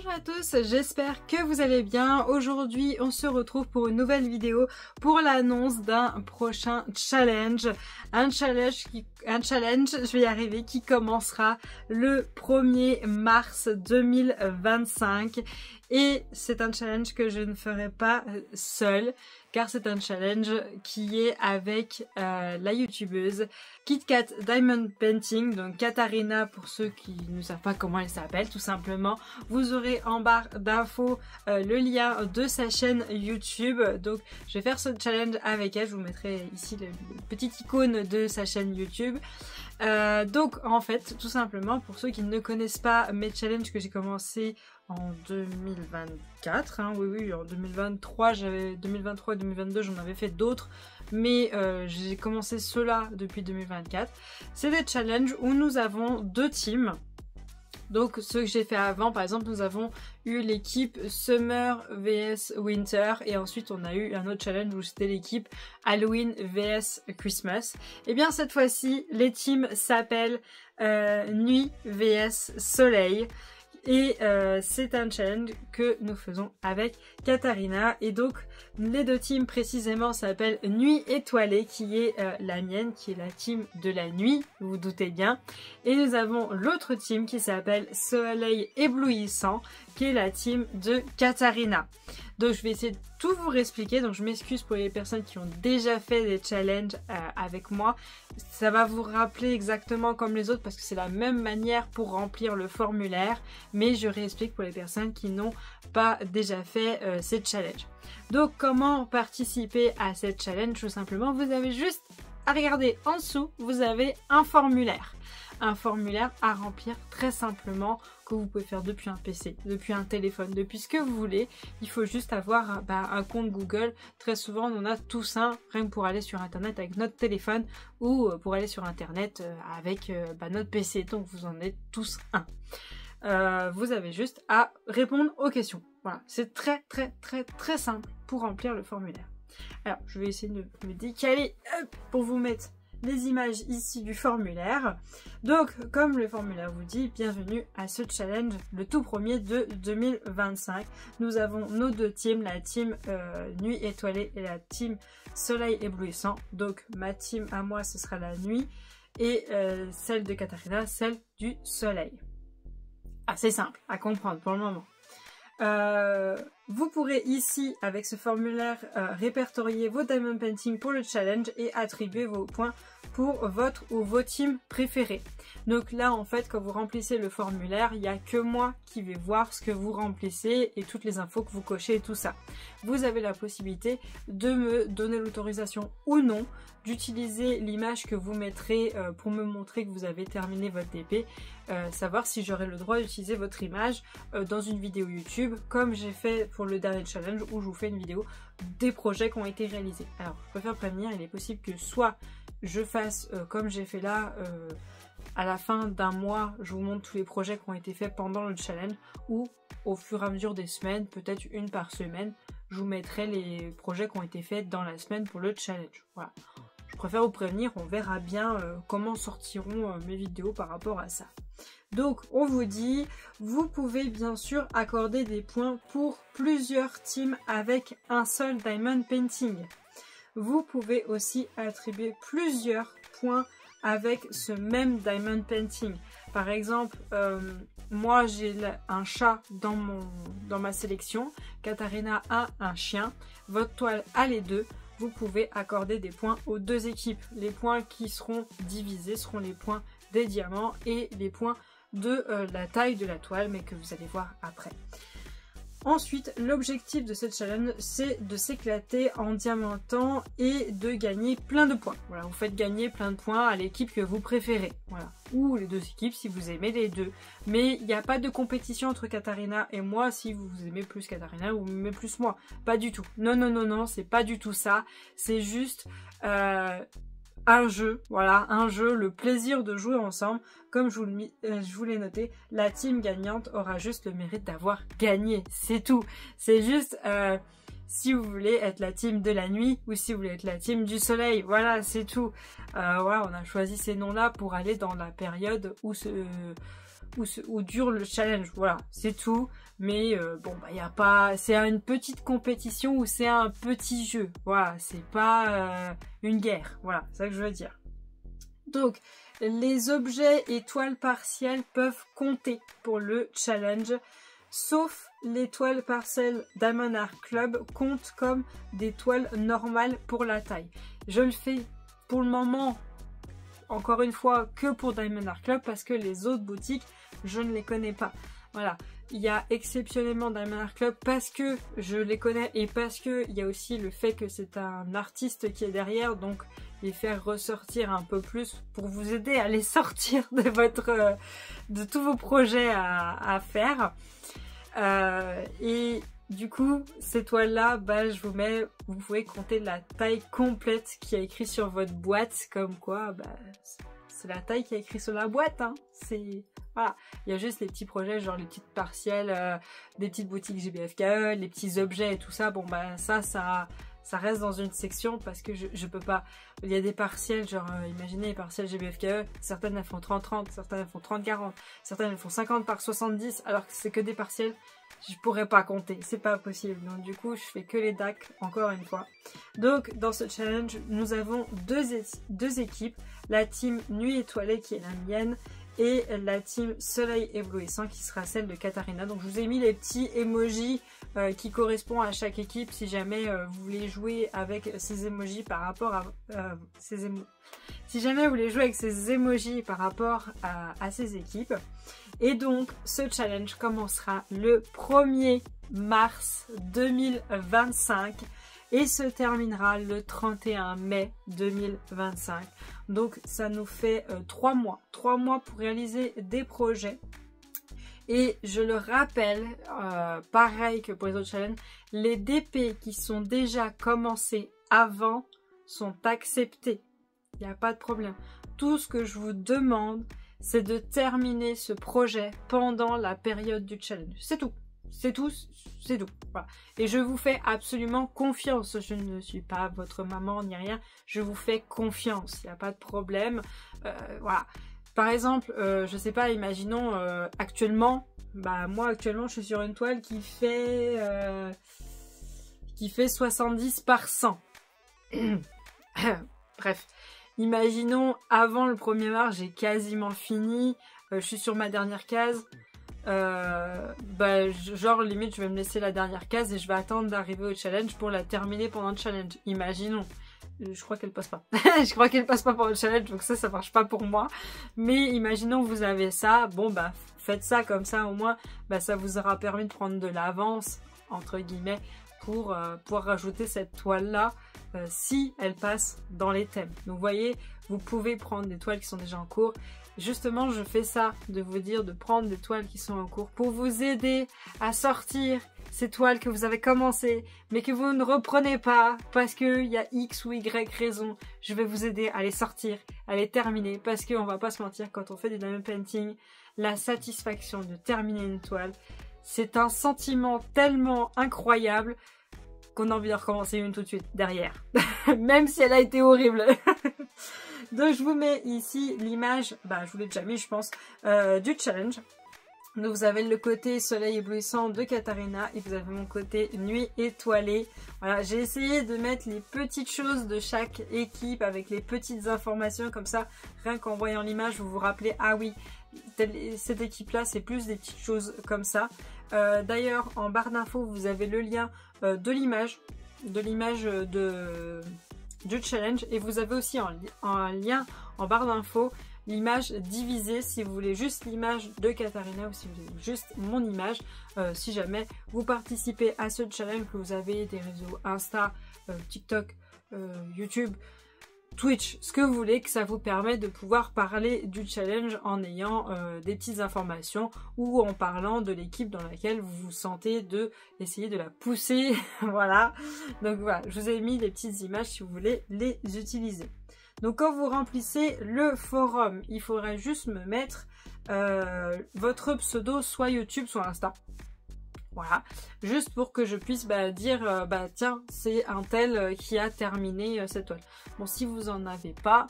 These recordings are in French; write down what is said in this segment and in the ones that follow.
Bonjour à tous, j'espère que vous allez bien. Aujourd'hui, on se retrouve pour une nouvelle vidéo pour l'annonce d'un prochain challenge. Un challenge, je vais y arriver, qui commencera le 1er mars 2025. Et c'est un challenge que je ne ferai pas seule, car c'est un challenge qui est avec la youtubeuse KitKat Diamond Painting, donc Katharina pour ceux qui ne savent pas comment elle s'appelle tout simplement. Vous aurez en barre d'infos le lien de sa chaîne YouTube, donc je vais faire ce challenge avec elle, je vous mettrai ici le petit icône de sa chaîne YouTube. Donc en fait, tout simplement, pour ceux qui ne connaissent pas mes challenges que j'ai commencé en 2024, oui, en 2023 et 2022 j'en avais fait d'autres, mais j'ai commencé ceux-là depuis 2024. C'est des challenges où nous avons deux teams. Donc ceux que j'ai fait avant, par exemple, nous avons eu l'équipe Summer vs Winter et ensuite on a eu un autre challenge où c'était l'équipe Halloween vs Christmas. Et bien cette fois-ci, les teams s'appellent Nuit vs Soleil. Et c'est un challenge que nous faisons avec Katharina. Et donc les deux teams précisément s'appellent Nuit étoilée, qui est la mienne, qui est la team de la nuit, vous vous doutez bien. Et nous avons l'autre team qui s'appelle Soleil éblouissant, qui est la team de Katharina. Donc je vais essayer de tout vous réexpliquer, donc je m'excuse pour les personnes qui ont déjà fait des challenges avec moi. Ça va vous rappeler exactement comme les autres parce que c'est la même manière pour remplir le formulaire, mais je réexplique pour les personnes qui n'ont pas déjà fait ces challenges. Donc comment participer à cette challenge? Tout simplement, vous avez juste à regarder en dessous, vous avez un formulaire. Un formulaire à remplir très simplement que vous pouvez faire depuis un PC, depuis un téléphone, depuis ce que vous voulez. Il faut juste avoir un compte Google. Très souvent, on en a tous un, rien que pour aller sur Internet avec notre téléphone ou pour aller sur Internet avec notre PC. Donc, vous en êtes tous un. Vous avez juste à répondre aux questions. Voilà, c'est très simple pour remplir le formulaire. Alors, je vais essayer de me décaler pour vous mettre les images ici du formulaire. Donc comme le formulaire vous dit, bienvenue à ce challenge, le tout premier de 2025. Nous avons nos deux teams, la team Nuit étoilée et la team Soleil éblouissant. Donc ma team à moi ce sera la nuit et celle de Katharina, celle du soleil. Assez simple à comprendre pour le moment. Vous pourrez ici, avec ce formulaire, répertorier vos Diamond Painting pour le challenge et attribuer vos points pour votre ou vos teams préférés. Donc là, en fait, quand vous remplissez le formulaire, il n'y a que moi qui vais voir ce que vous remplissez et toutes les infos que vous cochez et tout ça. Vous avez la possibilité de me donner l'autorisation ou non d'utiliser l'image que vous mettrez pour me montrer que vous avez terminé votre DP, savoir si j'aurai le droit d'utiliser votre image dans une vidéo YouTube, comme j'ai fait pour le dernier challenge où je vous fais une vidéo des projets qui ont été réalisés. Alors, je préfère prévenir, il est possible que soit je fasse comme j'ai fait là, à la fin d'un mois, je vous montre tous les projets qui ont été faits pendant le challenge, ou au fur et à mesure des semaines, peut-être une par semaine, je vous mettrai les projets qui ont été faits dans la semaine pour le challenge. Voilà. Je préfère vous prévenir, on verra bien comment sortiront mes vidéos par rapport à ça. Donc on vous dit, vous pouvez bien sûr accorder des points pour plusieurs teams avec un seul Diamond Painting. Vous pouvez aussi attribuer plusieurs points avec ce même Diamond Painting. Par exemple, moi j'ai un chat dans ma sélection, Katharina a un chien, votre toile a les deux. Vous pouvez accorder des points aux deux équipes. Les points qui seront divisés seront les points des diamants et les points de la taille de la toile, mais que vous allez voir après. Ensuite, l'objectif de ce challenge, c'est de s'éclater en diamantant et de gagner plein de points. Voilà, vous faites gagner plein de points à l'équipe que vous préférez. Voilà. Ou les deux équipes si vous aimez les deux. Mais il n'y a pas de compétition entre Katharina et moi. Si vous aimez plus Katharina ou vous aimez plus moi. Pas du tout. Non, c'est pas du tout ça. C'est juste un jeu, voilà, un jeu, le plaisir de jouer ensemble. Comme je vous l'ai noté, la team gagnante aura juste le mérite d'avoir gagné, c'est tout. C'est juste si vous voulez être la team de la nuit ou si vous voulez être la team du soleil, voilà, c'est tout. Voilà, on a choisi ces noms-là pour aller dans la période où où dure le challenge. Voilà, c'est tout. Mais bon, bah, y a pas... C'est une petite compétition ou c'est un petit jeu. Voilà, c'est pas une guerre. Voilà, c'est ça que je veux dire. Donc, les objets étoiles partielles peuvent compter pour le challenge, sauf l'étoile partielle Diamond Art Club compte comme des toiles normales pour la taille. Je le fais pour le moment, encore une fois, que pour Diamond Art Club parce que les autres boutiques, je ne les connais pas. Voilà, il y a exceptionnellement Diamond Art Club parce que je les connais et parce que il y a aussi le fait que c'est un artiste qui est derrière, donc les faire ressortir un peu plus pour vous aider à les sortir de tous vos projets à faire. Et du coup, ces toiles-là, bah, je vous mets, vous pouvez compter la taille complète qui a écrit sur votre boîte, comme quoi, bah, c'est la taille qui a écrit sur la boîte, hein. C'est... Voilà, il y a juste les petits projets, genre les petites partielles, des petites boutiques GBFKE, les petits objets et tout ça. Bon, bah ça reste dans une section parce que je peux pas. Il y a des partielles, genre imaginez les partielles GBFKE, certaines elles font 30-30, certaines elles font 30-40, certaines elles font 50 par 70, alors que c'est que des partielles, je pourrais pas compter, c'est pas possible. Donc du coup, je fais que les DAC, encore une fois. Donc dans ce challenge, nous avons deux équipes, la team Nuit Étoilée qui est la mienne, et la team Soleil Éblouissant qui sera celle de Katharina. Donc je vous ai mis les petits emojis qui correspondent à chaque équipe si jamais vous voulez jouer avec ces emojis par rapport à si jamais vous voulez jouer avec ces emojis par rapport à ces équipes. Et donc ce challenge commencera le 1er mars 2025 et se terminera le 31 mai 2025. Donc ça nous fait 3 mois. 3 mois pour réaliser des projets. Et je le rappelle, pareil que pour les autres challenges, les DP qui sont déjà commencés avant sont acceptés. Il n'y a pas de problème. Tout ce que je vous demande, c'est de terminer ce projet pendant la période du challenge. C'est tout. C'est tout, c'est tout. Voilà. Et je vous fais absolument confiance. Je ne suis pas votre maman ni rien. Je vous fais confiance. Il n'y a pas de problème. Voilà. Par exemple, je sais pas, imaginons actuellement, bah moi actuellement je suis sur une toile qui fait 70 par 100. Bref. Imaginons avant le 1er mars, j'ai quasiment fini. Je suis sur ma dernière case. Genre limite je vais me laisser la dernière case et je vais attendre d'arriver au challenge pour la terminer pendant le challenge. Imaginons, je crois qu'elle passe pas. Je crois qu'elle passe pas pendant le challenge, donc ça marche pas pour moi. Mais imaginons que vous avez ça, bon bah faites ça comme ça au moins, bah ça vous aura permis de prendre de l'avance entre guillemets pour pouvoir rajouter cette toile là si elle passe dans les thèmes. Donc vous voyez, vous pouvez prendre des toiles qui sont déjà en cours. Justement, je fais ça, de vous dire de prendre des toiles qui sont en cours pour vous aider à sortir ces toiles que vous avez commencées, mais que vous ne reprenez pas parce qu'il y a X ou Y raison. Je vais vous aider à les sortir, à les terminer, parce qu'on va pas se mentir, quand on fait du diamond painting, la satisfaction de terminer une toile, c'est un sentiment tellement incroyable qu'on a envie de recommencer une tout de suite derrière, même si elle a été horrible. Donc je vous mets ici l'image, bah je vous l'ai déjà mis je pense, du challenge. Donc vous avez le côté soleil éblouissant de Katharina et vous avez mon côté nuit étoilée. Voilà, j'ai essayé de mettre les petites choses de chaque équipe avec les petites informations comme ça, rien qu'en voyant l'image vous vous rappelez, ah oui, cette équipe là c'est plus des petites choses comme ça. D'ailleurs en barre d'infos vous avez le lien de l'image du challenge et vous avez aussi un lien en barre d'infos l'image divisée si vous voulez juste l'image de Katharina ou si vous voulez juste mon image. Si jamais vous participez à ce challenge, que vous avez des réseaux Insta, TikTok, YouTube, Twitch, ce que vous voulez, que ça vous permet de pouvoir parler du challenge en ayant des petites informations ou en parlant de l'équipe dans laquelle vous vous sentez de essayer de la pousser. Voilà, donc voilà, je vous ai mis des petites images si vous voulez les utiliser. Donc quand vous remplissez le forum, il faudrait juste me mettre votre pseudo soit YouTube soit Insta. Voilà, juste pour que je puisse dire tiens c'est un tel qui a terminé cette toile. Bon si vous en avez pas,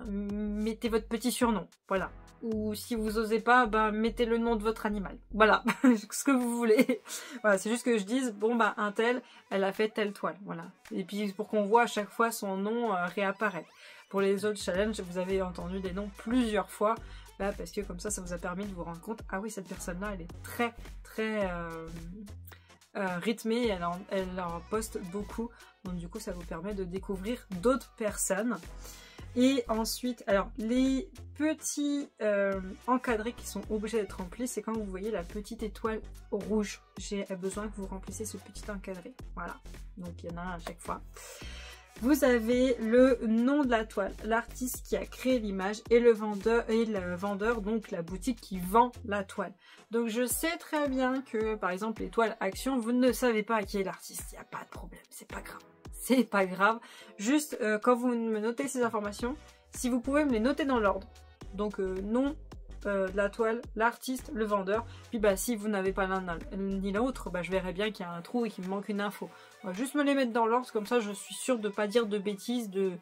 mettez votre petit surnom, voilà. ou si vous osez pas, ben mettez le nom de votre animal. Voilà, ce que vous voulez. Voilà, c'est juste que je dise, bon bah un tel, elle a fait telle toile, voilà. Et puis pour qu'on voit à chaque fois son nom réapparaître. Pour les autres challenges, vous avez entendu des noms plusieurs fois, bah, parce que comme ça vous a permis de vous rendre compte, ah oui, cette personne-là, elle est très rythmée, elle en poste beaucoup, donc du coup ça vous permet de découvrir d'autres personnes. Et ensuite, alors les petits encadrés qui sont obligés d'être remplis, c'est quand vous voyez la petite étoile rouge. J'ai besoin que vous remplissez ce petit encadré, voilà, donc il y en a un à chaque fois. Vous avez le nom de la toile, l'artiste qui a créé l'image et le vendeur, donc la boutique qui vend la toile. Donc je sais très bien que par exemple les toiles Action, vous ne savez pas qui est l'artiste, il n'y a pas de problème, c'est pas grave. C'est pas grave, juste quand vous me notez ces informations, si vous pouvez me les noter dans l'ordre. Donc nom de la toile, l'artiste, le vendeur. Puis bah si vous n'avez pas l'un ni l'autre, bah je verrai bien qu'il y a un trou et qu'il me manque une info. On va juste me les mettre dans l'ordre, comme ça je suis sûre de pas dire de bêtises, de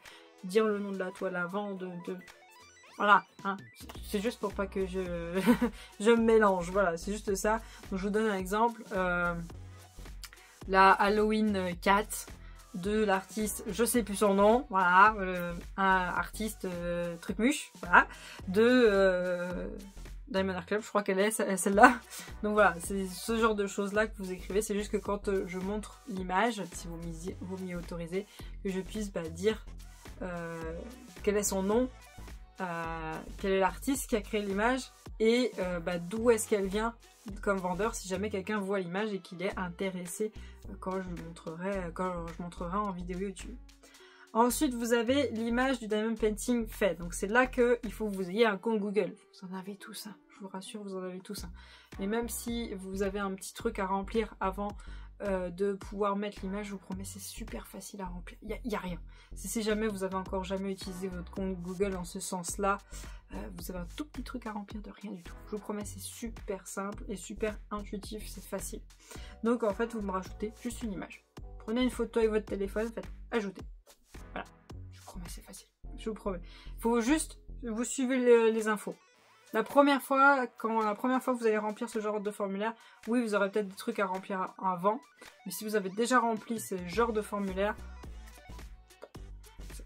dire le nom de la toile avant, voilà, hein. C'est juste pour pas que je me mélange, voilà, c'est juste ça. Donc je vous donne un exemple, la Halloween Cat de l'artiste, je sais plus son nom, voilà, un artiste Trucmuche, voilà, de Diamond Art Club, je crois qu'elle est celle-là. Donc voilà, c'est ce genre de choses là que vous écrivez, c'est juste que quand je montre l'image, si vous m'y autorisez, que je puisse dire quel est son nom, quel est l'artiste qui a créé l'image et d'où est-ce qu'elle vient comme vendeur, si jamais quelqu'un voit l'image et qu'il est intéressé quand je montrerai en vidéo YouTube. Ensuite, vous avez l'image du Diamond Painting fait. Donc c'est là qu'il faut que vous ayez un compte Google. Vous en avez tout ça, je vous rassure, vous en avez tout ça. Et même si vous avez un petit truc à remplir avant de pouvoir mettre l'image, je vous promets, c'est super facile à remplir. Il n'y a rien. Si jamais vous avez encore jamais utilisé votre compte Google en ce sens-là, vous avez un tout petit truc à remplir de rien du tout. Je vous promets, c'est super simple et super intuitif, c'est facile. Donc en fait, vous me rajoutez juste une image. Prenez une photo avec votre téléphone, faites ajouter. Voilà, je vous promets, c'est facile. Je vous promets. Il faut juste, vous suivez les infos. La première fois que vous allez remplir ce genre de formulaire, oui, vous aurez peut-être des trucs à remplir avant. Mais si vous avez déjà rempli ce genre de formulaire,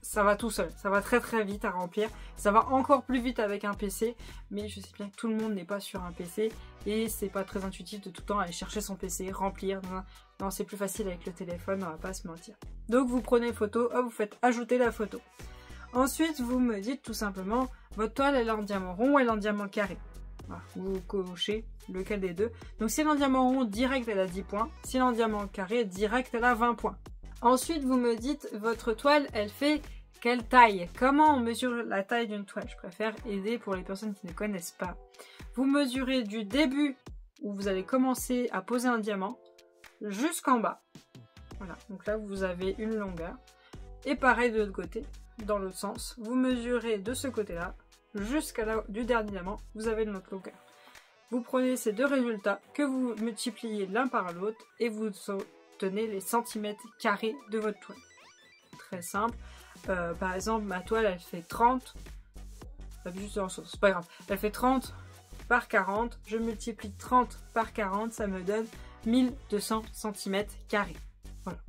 ça va tout seul. Ça va très très vite à remplir. Ça va encore plus vite avec un PC. Mais je sais bien que tout le monde n'est pas sur un PC. Et c'est pas très intuitif de tout le temps aller chercher son PC, remplir. Non, c'est plus facile avec le téléphone, on va pas se mentir. Donc vous prenez une photo, hop, vous faites ajouter la photo. Ensuite, vous me dites tout simplement, votre toile elle est en diamant rond ou elle est en diamant carré. Voilà, vous cochez lequel des deux. Donc si elle est en diamant rond, direct elle a 10 points. Si elle est en diamant carré, direct elle a 20 points. Ensuite, vous me dites, votre toile, elle fait quelle taille? Comment on mesure la taille d'une toile? Je préfère aider pour les personnes qui ne connaissent pas. Vous mesurez du début où vous allez commencer à poser un diamant jusqu'en bas. Voilà, donc là vous avez une longueur. Et pareil de l'autre côté. Dans l'autre sens, vous mesurez de ce côté-là jusqu'à là du dernier diamant, vous avez notre longueur. Vous prenez ces deux résultats que vous multipliez l'un par l'autre et vous obtenez les centimètres carrés de votre toile. Très simple. Par exemple, ma toile, elle fait 30. Juste dans le sens, c'est pas grave. Elle fait 30 par 40. Je multiplie 30 par 40, ça me donne 1200 cm carrés. Voilà.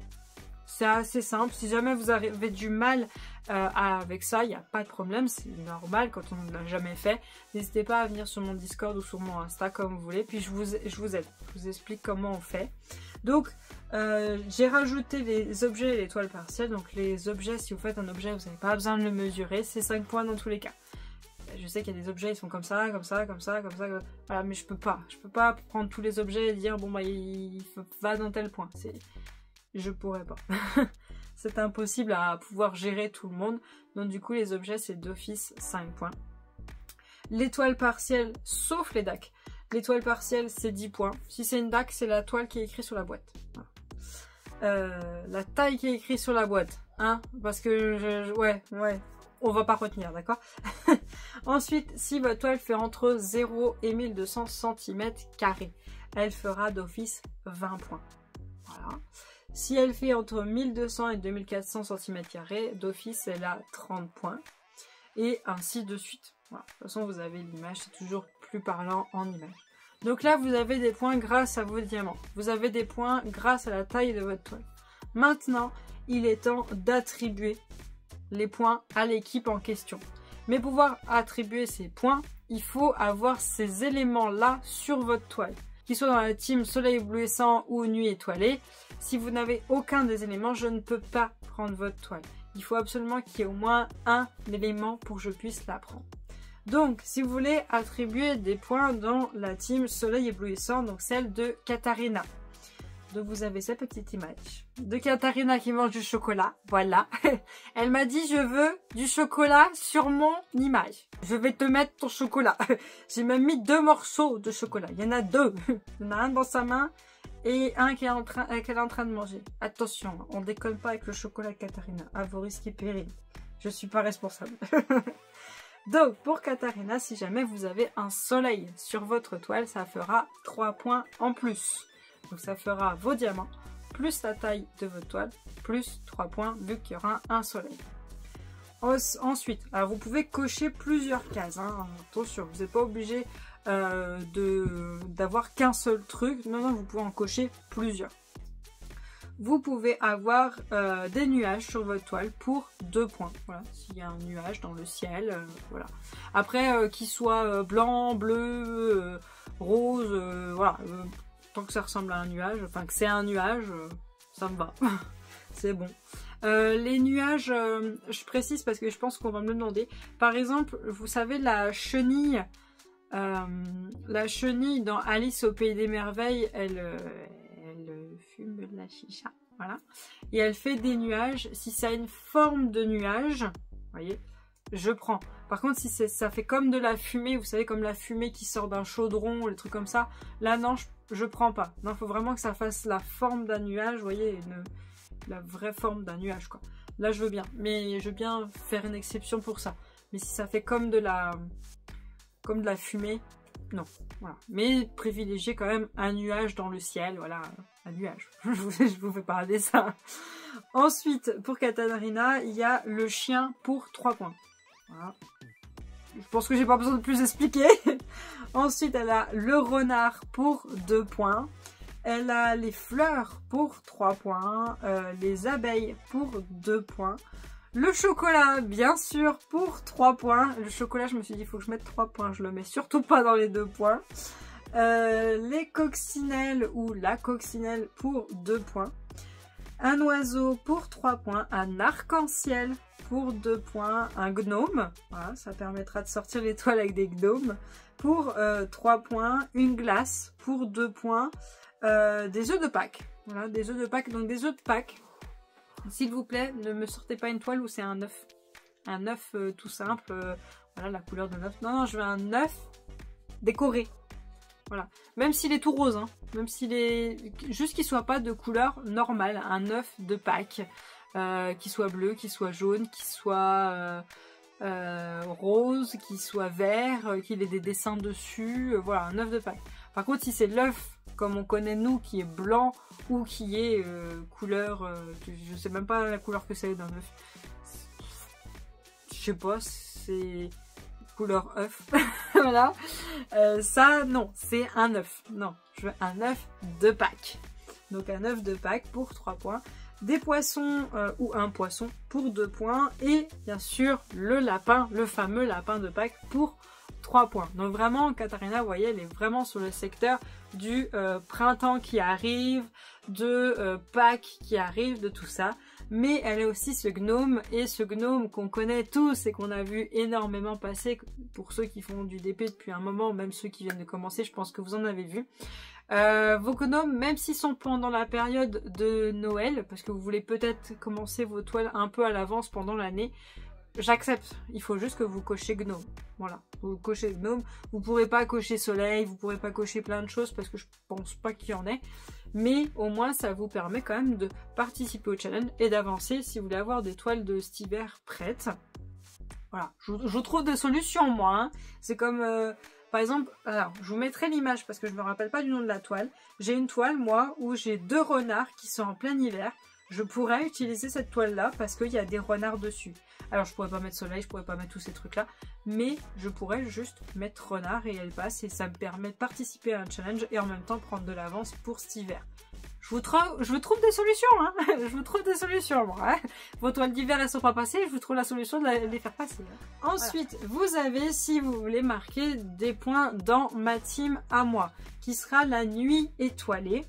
C'est assez simple. Si jamais vous avez du mal avec ça, il n'y a pas de problème. C'est normal quand on ne l'a jamais fait. N'hésitez pas à venir sur mon Discord ou sur mon Insta comme vous voulez. Puis je vous aide. Je vous explique comment on fait. Donc, j'ai rajouté les objets et les toiles partielles. Donc les objets, si vous faites un objet, vous n'avez pas besoin de le mesurer. C'est 5 points dans tous les cas. Je sais qu'il y a des objets, ils sont comme ça, comme ça, comme ça, comme ça. Voilà, mais je peux pas. Je peux pas prendre tous les objets et dire, bon, bah, il va dans tel point. Je pourrais pas. C'est impossible à pouvoir gérer tout le monde. Donc du coup, les objets, c'est d'office 5 points. Les toiles partielles, sauf les DAC. Les toiles partielles, c'est 10 points. Si c'est une DAC, c'est la toile qui est écrite sur la boîte. Voilà. La taille qui est écrite sur la boîte. Hein, parce que, ouais, on va pas retenir, d'accord. Ensuite, si votre toile fait entre 0 et 1200 cm carrés, elle fera d'office 20 points. Voilà. Si elle fait entre 1200 et 2400 cm carrés, d'office elle a 30 points. Et ainsi de suite. Voilà. De toute façon, vous avez l'image, c'est toujours plus parlant en image. Donc là, vous avez des points grâce à vos diamants. Vous avez des points grâce à la taille de votre toile. Maintenant, il est temps d'attribuer les points à l'équipe en question. Mais pour pouvoir attribuer ces points, il faut avoir ces éléments-là sur votre toile. Qu'ils soient dans la team soleil éblouissant ou nuit étoilée, si vous n'avez aucun des éléments, je ne peux pas prendre votre toile. Il faut absolument qu'il y ait au moins un élément pour que je puisse la prendre. Donc, si vous voulez attribuer des points dans la team soleil éblouissant, donc celle de Katarina. Donc vous avez cette petite image de Katarina qui mange du chocolat, voilà. Elle m'a dit je veux du chocolat sur mon image. Je vais te mettre ton chocolat. J'ai même mis 2 morceaux de chocolat, il y en a 2. Il y en a un dans sa main et un qu'elle est en train de manger. Attention, on déconne pas avec le chocolat Katarina, à vos risques et périls. Je suis pas responsable. Donc pour Katarina, si jamais vous avez un soleil sur votre toile, ça fera 3 points en plus. Donc ça fera vos diamants, plus la taille de votre toile, plus 3 points vu qu'il y aura un soleil. Ensuite, alors vous pouvez cocher plusieurs cases. Hein. Attention, vous n'êtes pas obligé d'avoir qu'un seul truc. Non, non, vous pouvez en cocher plusieurs. Vous pouvez avoir des nuages sur votre toile pour 2 points. Voilà, s'il y a un nuage dans le ciel, voilà. Après, qu'il soit blanc, bleu, rose, voilà. Tant que ça ressemble à un nuage, enfin que c'est un nuage, ça me va. C'est bon. Les nuages, je précise parce que je pense qu'on va me le demander. Par exemple, vous savez la chenille dans Alice au Pays des Merveilles, elle fume de la chicha, voilà. Et elle fait des nuages. Si ça a une forme de nuage, vous voyez, je prends. Par contre, si ça fait comme de la fumée, vous savez, comme la fumée qui sort d'un chaudron, les trucs comme ça, là non, je prends pas. Non, il faut vraiment que ça fasse la forme d'un nuage, vous voyez, la vraie forme d'un nuage, quoi. Là, je veux bien, mais je veux bien faire une exception pour ça. Mais si ça fait comme de la fumée, non. Voilà. Mais privilégiez quand même un nuage dans le ciel, voilà, un nuage. Je vous fais parler de ça. Ensuite, pour Katarina, il y a le chien pour 3 points. Voilà. Je pense que j'ai pas besoin de plus expliquer. Ensuite, elle a le renard pour 2 points. Elle a les fleurs pour 3 points. Les abeilles pour 2 points. Le chocolat, bien sûr, pour 3 points. Le chocolat, je me suis dit, il faut que je mette 3 points. Je le mets surtout pas dans les 2 points. Les coccinelles ou la coccinelle pour 2 points. Un oiseau pour 3 points. Un arc-en-ciel pour 2 points, un gnome, voilà, ça permettra de sortir l'étoile avec des gnomes, pour 3 points, une glace pour 2 points, des œufs de Pâques, voilà, des œufs de Pâques, donc des œufs de Pâques, s'il vous plaît, ne me sortez pas une toile où c'est un œuf tout simple, voilà la couleur de l'œuf, non, je veux un œuf décoré, voilà, même s'il est tout rose, hein, même s'il est, juste qu'il soit pas de couleur normale, un œuf de Pâques, qui soit bleu, qui soit jaune, qui soit rose, qui soit vert, qu'il ait des dessins dessus, voilà, un œuf de Pâques. Par contre, si c'est l'œuf comme on connaît nous, qui est blanc ou qui est couleur, je sais même pas la couleur que c'est d'un œuf. Je sais pas, c'est couleur œuf, voilà. Ça, non, c'est un œuf. Non, je veux un œuf de Pâques. Donc un œuf de Pâques pour 3 points. Des poissons ou un poisson pour 2 points. Et bien sûr, le lapin, le fameux lapin de Pâques pour 3 points. Donc vraiment, Katarina, vous voyez, elle est vraiment sur le secteur du printemps qui arrive, de Pâques qui arrive, de tout ça. Mais elle est aussi ce gnome, et ce gnome qu'on connaît tous et qu'on a vu énormément passer, pour ceux qui font du DP depuis un moment, même ceux qui viennent de commencer, je pense que vous en avez vu. Vos gnomes, même s'ils sont pendant la période de Noël, parce que vous voulez peut-être commencer vos toiles un peu à l'avance pendant l'année, j'accepte. Il faut juste que vous cochez gnome. Voilà, vous cochez gnome. Vous pourrez pas cocher soleil, vous pourrez pas cocher plein de choses parce que je pense pas qu'il y en ait. Mais au moins, ça vous permet quand même de participer au challenge et d'avancer si vous voulez avoir des toiles de cet hiver prêtes. Voilà, je trouve des solutions, moi. Hein. C'est comme... par exemple, alors, je vous mettrai l'image parce que je me rappelle pas du nom de la toile. J'ai une toile, moi, où j'ai 2 renards qui sont en plein hiver. je pourrais utiliser cette toile-là parce qu'il y a des renards dessus. Alors je pourrais pas mettre soleil, je pourrais pas mettre tous ces trucs-là, mais je pourrais juste mettre renard et elle passe et ça me permet de participer à un challenge et en même temps prendre de l'avance pour cet hiver. Je vous trouve des solutions, hein. Je vous trouve des solutions, moi. Hein. Vos toiles d'hiver, elles sont pas passées, je vous trouve la solution de les faire passer. Hein. Ensuite, vous avez, si vous voulez, marquer des points dans ma team à moi, qui sera la nuit étoilée.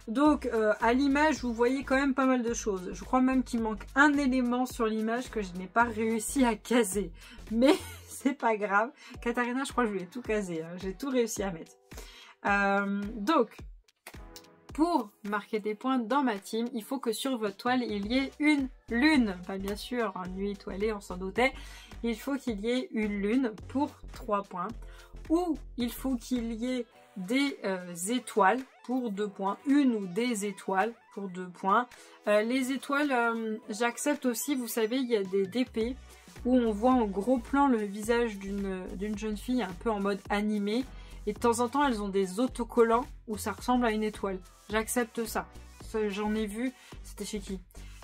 Donc, à l'image, vous voyez quand même pas mal de choses. Je crois même qu'il manque un élément sur l'image que je n'ai pas réussi à caser. Mais c'est pas grave. Katharina, je crois que je lui ai tout casé. Hein. J'ai tout réussi à mettre. Donc, pour marquer des points dans ma team, il faut que sur votre toile, il y ait une lune. Enfin, bien sûr, une nuit étoilée, on s'en doutait. Il faut qu'il y ait une lune pour 3 points. Ou il faut qu'il y ait des étoiles pour 2 points. Une ou des étoiles pour 2 points. Les étoiles, j'accepte aussi, vous savez, il y a des DP où on voit en gros plan le visage d'une jeune fille un peu en mode animé. Et de temps en temps, elles ont des autocollants où ça ressemble à une étoile. J'accepte ça. J'en ai vu. C'était chez qui?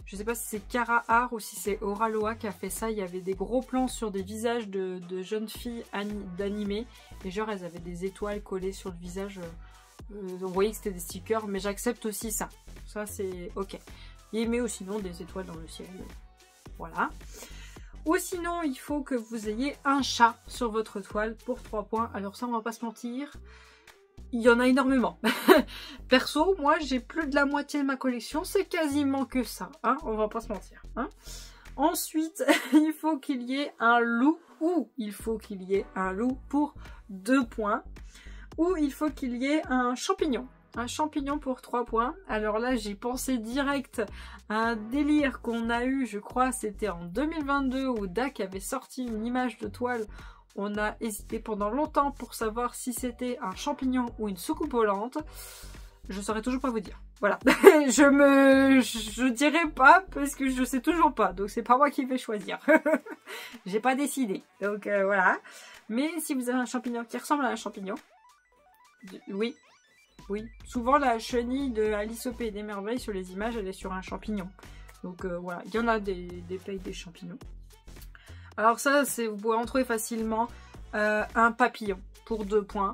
Je sais pas si c'est Cara Art ou si c'est Oraloa qui a fait ça. Il y avait des gros plans sur des visages de jeunes filles d'animé. Et genre, elles avaient des étoiles collées sur le visage. On voyait que c'était des stickers. Mais j'accepte aussi ça. Ça, c'est ok. Mais ou sinon, des étoiles dans le ciel. Voilà. Ou sinon, il faut que vous ayez un chat sur votre toile pour 3 points. Alors ça, on va pas se mentir, il y en a énormément. Perso, moi, j'ai plus de la moitié de ma collection. C'est quasiment que ça. Hein, on va pas se mentir. Hein. Ensuite, il faut qu'il y ait un loup. Ou il faut qu'il y ait un loup pour 2 points. Ou il faut qu'il y ait un champignon. Un champignon pour 3 points. Alors là, j'ai pensé direct à un délire qu'on a eu, je crois, c'était en 2022 où DAC avait sorti une image de toile. On a hésité pendant longtemps pour savoir si c'était un champignon ou une soucoupe volante. Je saurais toujours pas vous dire. Voilà. je dirais pas parce que je sais toujours pas. Donc c'est pas moi qui vais choisir. J'ai pas décidé. Donc voilà. Mais si vous avez un champignon qui ressemble à un champignon, oui. Oui, souvent la chenille de Alice au Pays des Merveilles sur les images, elle est sur un champignon. Donc voilà, il y en a des pays des champignons. Alors ça, vous pouvez en trouver facilement un papillon pour 2 points.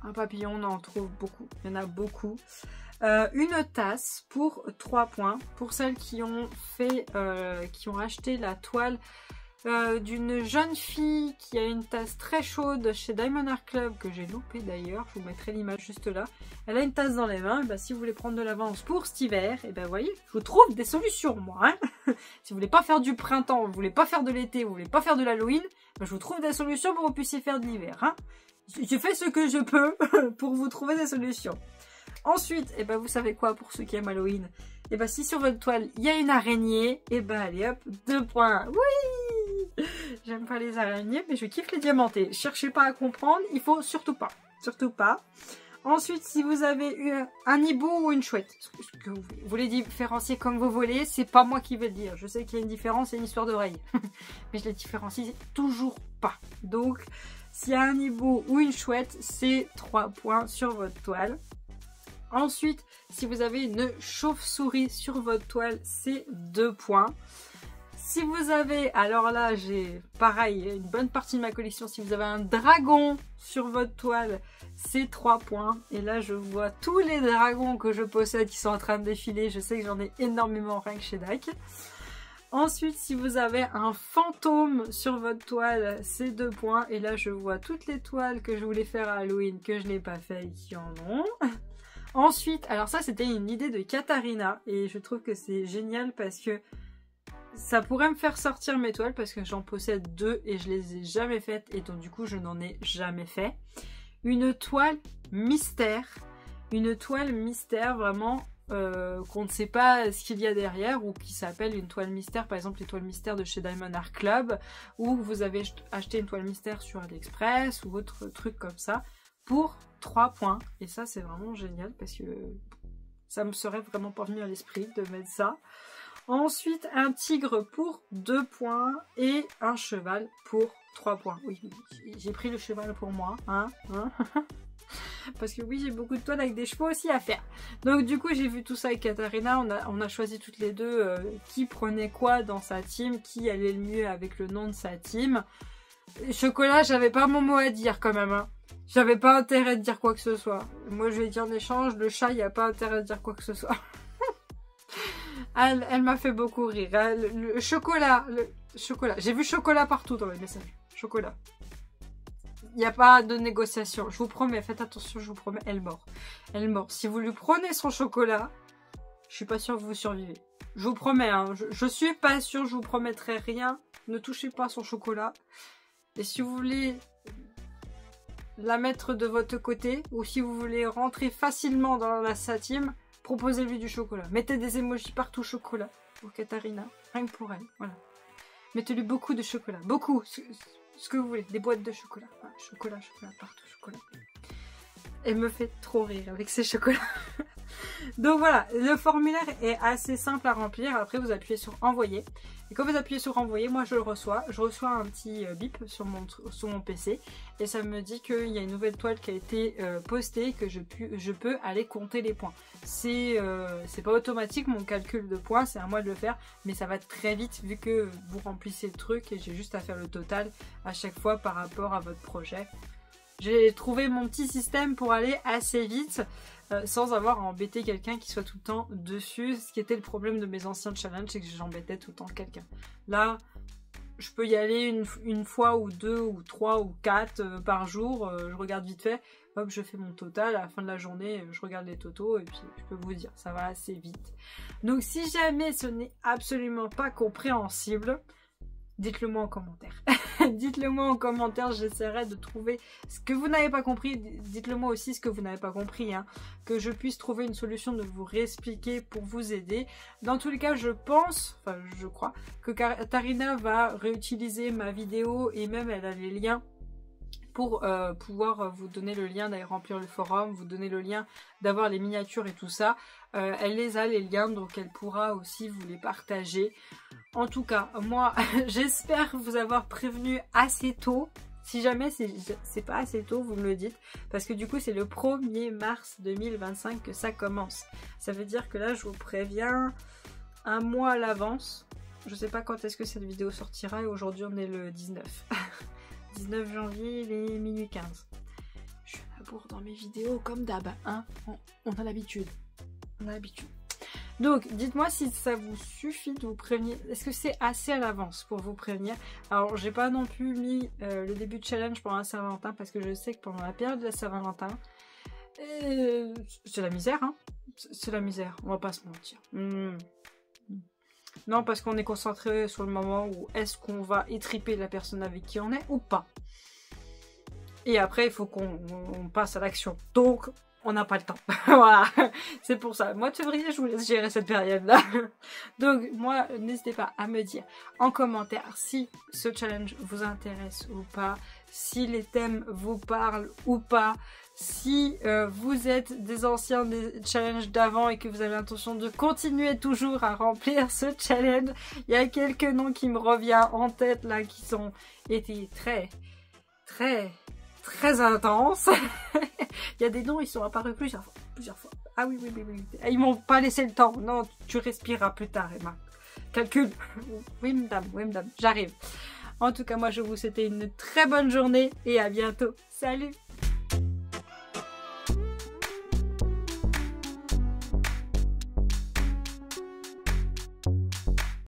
Un papillon, on en trouve beaucoup, il y en a beaucoup. Une tasse pour 3 points. Pour celles qui ont acheté la toile d'une jeune fille qui a une tasse très chaude chez Diamond Art Club, que j'ai loupé d'ailleurs, je vous mettrai l'image juste là. Elle a une tasse dans les mains, et bah, si vous voulez prendre de l'avance pour cet hiver, et ben voyez, je vous trouve des solutions moi. Hein. Si vous voulez pas faire du printemps, vous voulez pas faire de l'été, vous voulez pas faire de l'Halloween, bah, je vous trouve des solutions pour que vous puissiez faire de l'hiver. Hein. Je fais ce que je peux pour vous trouver des solutions. Ensuite, et ben vous savez quoi pour ceux qui aiment Halloween, et ben si sur votre toile il y a une araignée, et ben allez hop, 2 points. Oui! J'aime pas les araignées, mais je kiffe les diamantés. Cherchez pas à comprendre, il faut surtout pas. Surtout pas. Ensuite, si vous avez un hibou ou une chouette, ce que vous voulez différencier comme vous voulez, c'est pas moi qui vais le dire. Je sais qu'il y a une différence et une histoire d'oreille. Mais je les différencie toujours pas. Donc, s'il y a un hibou ou une chouette, c'est 3 points sur votre toile. Ensuite, si vous avez une chauve-souris sur votre toile, c'est 2 points. Si vous avez, alors là, j'ai pareil, une bonne partie de ma collection. Si vous avez un dragon sur votre toile, c'est 3 points. Et là, je vois tous les dragons que je possède qui sont en train de défiler. Je sais que j'en ai énormément rien que chez DAC. Ensuite, si vous avez un fantôme sur votre toile, c'est 2 points. Et là, je vois toutes les toiles que je voulais faire à Halloween, que je n'ai pas fait et qui en ont. Ensuite, alors ça, c'était une idée de Katharina. Et je trouve que c'est génial parce que ça pourrait me faire sortir mes toiles parce que j'en possède 2 et je les ai jamais faites et donc du coup je n'en ai jamais fait. Une toile mystère. Une toile mystère vraiment qu'on ne sait pas ce qu'il y a derrière ou qui s'appelle une toile mystère. Par exemple les toiles mystères de chez Diamond Art Club ou vous avez acheté une toile mystère sur AliExpress ou autre truc comme ça pour 3 points. Et ça c'est vraiment génial parce que ça me serait vraiment pas venu à l'esprit de mettre ça. Ensuite, un tigre pour 2 points et un cheval pour 3 points. Oui, j'ai pris le cheval pour moi. Hein. Parce que oui, j'ai beaucoup de toiles avec des chevaux aussi à faire. Donc du coup, j'ai vu tout ça avec Katharina. On a choisi toutes les deux qui prenait quoi dans sa team, qui allait le mieux avec le nom de sa team. Chocolat, j'avais pas mon mot à dire quand même. Hein. J'avais pas intérêt de dire quoi que ce soit. Moi, je vais dire en échange, le chat, il n'y a pas intérêt de dire quoi que ce soit. Elle m'a fait beaucoup rire. Le chocolat. J'ai vu chocolat partout dans les messages. Chocolat. Il n'y a pas de négociation. Je vous promets, faites attention, je vous promets, elle mord. Elle mord. Si vous lui prenez son chocolat, je suis pas sûre que vous survivez. Je vous promets, hein, je suis pas sûre, je vous promettrai rien. Ne touchez pas son chocolat. Et si vous voulez la mettre de votre côté, ou si vous voulez rentrer facilement dans sa team, proposez-lui du chocolat. Mettez des emojis partout chocolat pour Katharina, rien que pour elle, voilà. Mettez-lui beaucoup de chocolat, beaucoup. Ce que vous voulez, des boîtes de chocolat. Voilà, chocolat, partout, chocolat. Elle me fait trop rire avec ces chocolats. Donc voilà, le formulaire est assez simple à remplir. Après, vous appuyez sur envoyer. Et quand vous appuyez sur envoyer, moi je le reçois. Je reçois un petit bip sur mon PC. Et ça me dit qu'il y a une nouvelle toile qui a été postée, que je peux aller compter les points. C'est pas automatique mon calcul de points, c'est à moi de le faire. Mais ça va très vite vu que vous remplissez le truc et j'ai juste à faire le total à chaque fois par rapport à votre projet. J'ai trouvé mon petit système pour aller assez vite sans avoir à embêter quelqu'un qui soit tout le temps dessus. Ce qui était le problème de mes anciens challenges, c'est que j'embêtais tout le temps quelqu'un. Là, je peux y aller une fois ou deux ou trois ou quatre par jour. Je regarde vite fait, hop, je fais mon total. À la fin de la journée, je regarde les totaux et puis je peux vous dire, ça va assez vite. Donc si jamais ce n'est absolument pas compréhensible, dites-le moi en commentaire. Dites-le moi en commentaire, j'essaierai de trouver ce que vous n'avez pas compris. Dites-le moi aussi ce que vous n'avez pas compris, hein, que je puisse trouver une solution de vous réexpliquer pour vous aider. Dans tous les cas, je pense, enfin je crois, que Katharina va réutiliser ma vidéo et même elle a les liens pour pouvoir vous donner le lien d'aller remplir le forum, vous donner le lien d'avoir les miniatures et tout ça. Elle les a les liens, donc elle pourra aussi vous les partager. En tout cas, moi, j'espère vous avoir prévenu assez tôt. Si jamais c'est pas assez tôt, vous me le dites. Parce que du coup, c'est le 1er mars 2025 que ça commence. Ça veut dire que là, je vous préviens un mois à l'avance. Je sais pas quand est-ce que cette vidéo sortira et aujourd'hui, on est le 19. 19 janvier, il est minuit 15. Je suis à la bourre dans mes vidéos comme d'hab, hein. On a l'habitude. On a l'habitude. Donc, dites-moi si ça vous suffit de vous prévenir. Est-ce que c'est assez à l'avance pour vous prévenir? Alors, j'ai pas non plus mis le début de challenge pendant la Saint-Valentin parce que je sais que pendant la période de la Saint-Valentin, c'est la misère, hein. C'est la misère, on va pas se mentir. Non, parce qu'on est concentré sur le moment où est-ce qu'on va étriper la personne avec qui on est ou pas. Et après, il faut qu'on passe à l'action. Donc, on n'a pas le temps. Voilà, c'est pour ça. Mois de février, je vous laisse gérer cette période-là. Donc, moi, n'hésitez pas à me dire en commentaire si ce challenge vous intéresse ou pas, si les thèmes vous parlent ou pas, si vous êtes des anciens des challenges d'avant et que vous avez l'intention de continuer toujours à remplir ce challenge. Il y a quelques noms qui me reviennent en tête là, qui ont été très intenses. Il y a des noms, ils sont apparus plusieurs fois. Ah oui. Ils m'ont pas laissé le temps. Non, tu respireras plus tard, Emma. Calcul. Oui, madame, j'arrive. En tout cas, moi, je vous souhaite une très bonne journée et à bientôt. Salut!